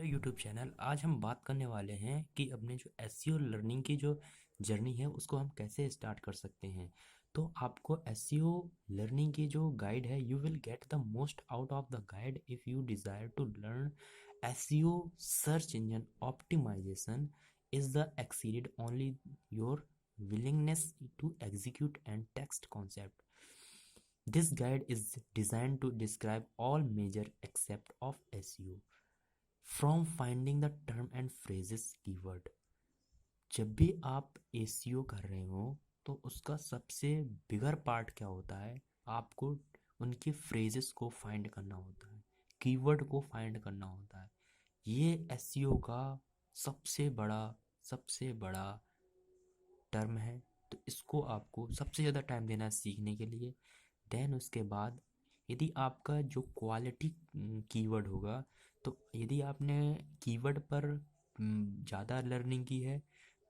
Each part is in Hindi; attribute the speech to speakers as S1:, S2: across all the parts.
S1: मेरा यूट्यूब चैनल। आज हम बात करने वाले हैं कि अपने जो एसईओ लर्निंग की जो जर्नी है उसको हम कैसे स्टार्ट कर सकते हैं। तो आपको एसईओ लर्निंग की जो गाइड है, you will get the most out of the guide if you desire to learn SEO search engine optimization is the exceeded only your willingness to execute and text concept. This guide is designed to describe all major aspects of SEO from finding the term and phrases keyword. जब भी आप एसीओ कर रहे हो तो उसका सबसे बिगर पार्ट क्या होता है, आपको उनकी फ्रेजेस को फाइंड करना होता है, कीवर्ड को फाइंड करना होता है। ये एसईओ का सबसे बड़ा टर्म है। तो इसको आपको सबसे ज़्यादा टाइम देना है सीखने के लिए। देन उसके बाद यदि आपका जो क्वालिटी कीवर्ड होगा, तो यदि आपने कीवर्ड पर ज़्यादा लर्निंग की है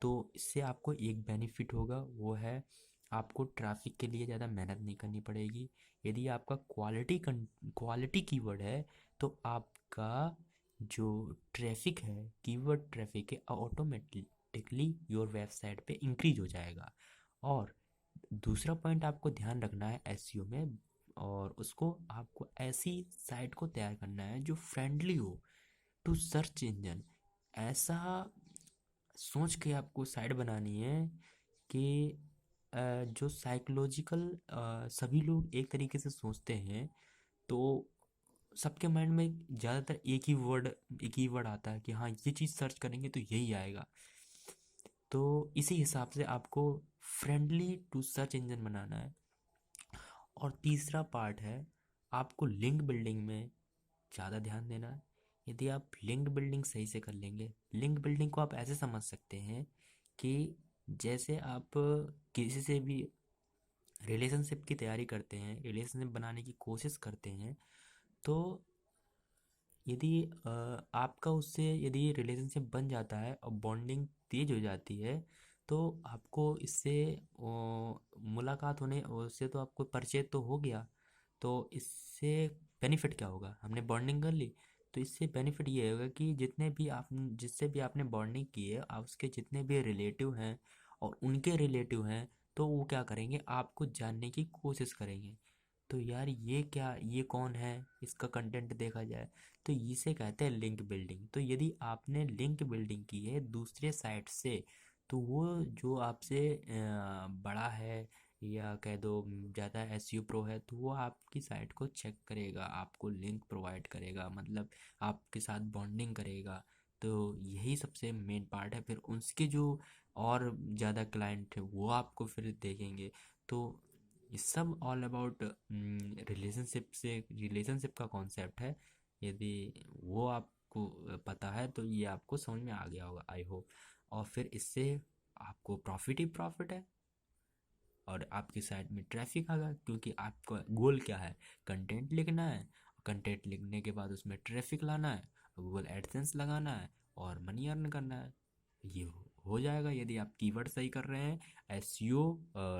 S1: तो इससे आपको एक बेनिफिट होगा, वो है आपको ट्रैफिक के लिए ज़्यादा मेहनत नहीं करनी पड़ेगी। यदि आपका क्वालिटी कीवर्ड है तो आपका जो ट्रैफिक है, कीवर्ड ट्रैफिक है, ऑटोमेटिकली योर वेबसाइट पे इंक्रीज हो जाएगा। और दूसरा पॉइंट आपको ध्यान रखना है एसईओ में, और उसको आपको ऐसी साइट को तैयार करना है जो फ्रेंडली हो टू सर्च इंजन। ऐसा सोच के आपको साइट बनानी है कि जो साइकोलॉजिकल सभी लोग एक तरीके से सोचते हैं। तो सबके माइंड में ज़्यादातर एक ही वर्ड आता है कि हाँ, ये चीज़ सर्च करेंगे तो यही आएगा। तो इसी हिसाब से आपको फ्रेंडली टू सर्च इंजन बनाना है। और तीसरा पार्ट है, आपको लिंक बिल्डिंग में ज़्यादा ध्यान देना है। यदि आप लिंक बिल्डिंग सही से कर लेंगे, लिंक बिल्डिंग को आप ऐसे समझ सकते हैं कि जैसे आप किसी से भी रिलेशनशिप की तैयारी करते हैं, रिलेशनशिप बनाने की कोशिश करते हैं, तो यदि आपका उससे यदि रिलेशनशिप बन जाता है और बॉन्डिंग तेज हो जाती है, तो आपको इससे मुलाकात होने उससे तो आपको परिचय तो हो गया। तो इससे बेनिफिट क्या होगा, हमने बॉन्डिंग कर ली, तो इससे बेनिफिट ये होगा कि जितने भी आप जिससे भी आपने बॉन्डिंग की है, आप उसके जितने भी रिलेटिव हैं और उनके रिलेटिव हैं, तो वो क्या करेंगे, आपको जानने की कोशिश करेंगे। तो यार ये क्या, ये कौन है, इसका कंटेंट देखा जाए तो इसे कहते हैं लिंक बिल्डिंग। तो यदि आपने लिंक बिल्डिंग की है दूसरे साइट से, तो वो जो आपसे बड़ा है या कह दो ज़्यादा एसईओ प्रो है, तो वो आपकी साइट को चेक करेगा, आपको लिंक प्रोवाइड करेगा, मतलब आपके साथ बॉन्डिंग करेगा। तो यही सबसे मेन पार्ट है। फिर उसके जो और ज़्यादा क्लाइंट है वो आपको फिर देखेंगे। तो ये सब ऑल अबाउट रिलेशनशिप का कॉन्सेप्ट है। यदि वो आपको पता है तो ये आपको समझ में आ गया होगा, आई होप। और फिर इससे आपको प्रॉफिट ही प्रॉफिट है और आपकी साइट में ट्रैफिक आएगा, क्योंकि आपका गोल क्या है, कंटेंट लिखना है। कंटेंट लिखने के बाद उसमें ट्रैफिक लाना है, गूगल एडसेंस लगाना है और मनी अर्न करना है। ये हो जाएगा यदि आप कीवर्ड सही कर रहे हैं, SEO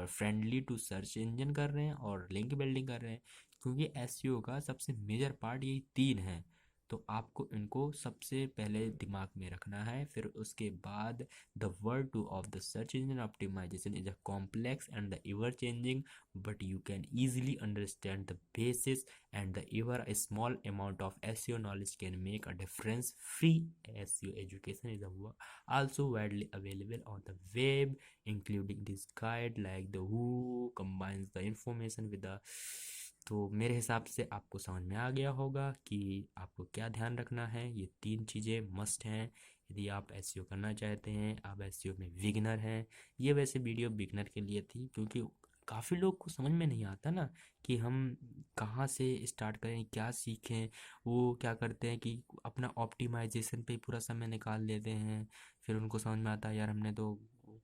S1: friendly to search engine कर रहे हैं और लिंक बिल्डिंग कर रहे हैं। क्योंकि एसईओ का सबसे मेजर पार्ट यही तीन है। तो आपको इनको सबसे पहले दिमाग में रखना है। फिर उसके बाद the word to of the search engine optimization is a complex and the ever changing, but you can easily understand the basis, and the ever a small amount of SEO knowledge can make a difference. Free SEO education is also widely available on the web, including this guide like the who combines the information with the। तो मेरे हिसाब से आपको समझ में आ गया होगा कि आपको क्या ध्यान रखना है। ये तीन चीज़ें मस्ट हैं यदि आप एसईओ करना चाहते हैं, आप एसईओ में बिगिनर हैं। ये वैसे वीडियो बिगिनर के लिए थी, क्योंकि काफ़ी लोग को समझ में नहीं आता ना कि हम कहाँ से स्टार्ट करें, क्या सीखें। वो क्या करते हैं कि अपना ऑप्टिमाइजेशन पे पूरा समय निकाल लेते हैं। फिर उनको समझ में आता है यार हमने तो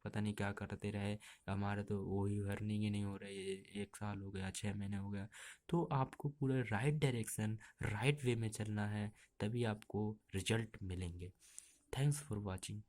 S1: पता नहीं क्या करते रहे, हमारा तो वही अर्निंग ही नहीं हो रही है, 1 साल हो गया, 6 महीने हो गया। तो आपको पूरा राइट डायरेक्शन, राइट वे में चलना है, तभी आपको रिजल्ट मिलेंगे। Thanks for watching.